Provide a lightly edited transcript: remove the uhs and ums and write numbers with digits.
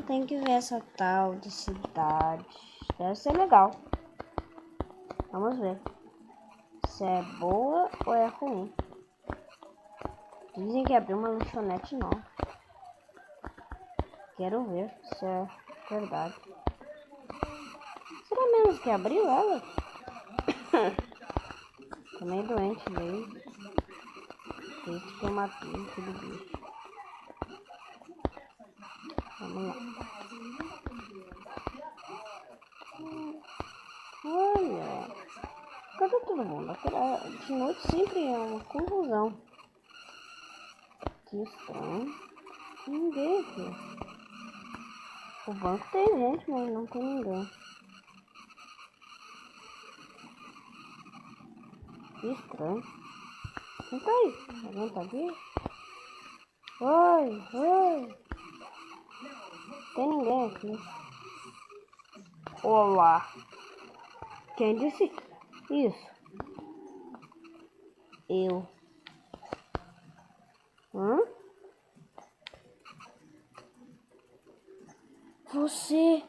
tem que ver essa tal de cidade. Deve ser legal. Vamos ver se é boa ou é ruim. Dizem que abriu uma lanchonete nova. Quero ver se é verdade. Será mesmo que abriu ela? Tô meio doente desde que eu matei aquele bicho. Vamos lá. Olha. Cadê todo mundo? De noite sempre é uma confusão. Que estranho. Ninguém aqui. O banco tem gente, mas não tem ninguém. Que estranho. Quem tá aí? Alguém tá aqui? Oi, oi. Tem ninguém aqui. Olá. Quem disse isso? Eu. Hã? Você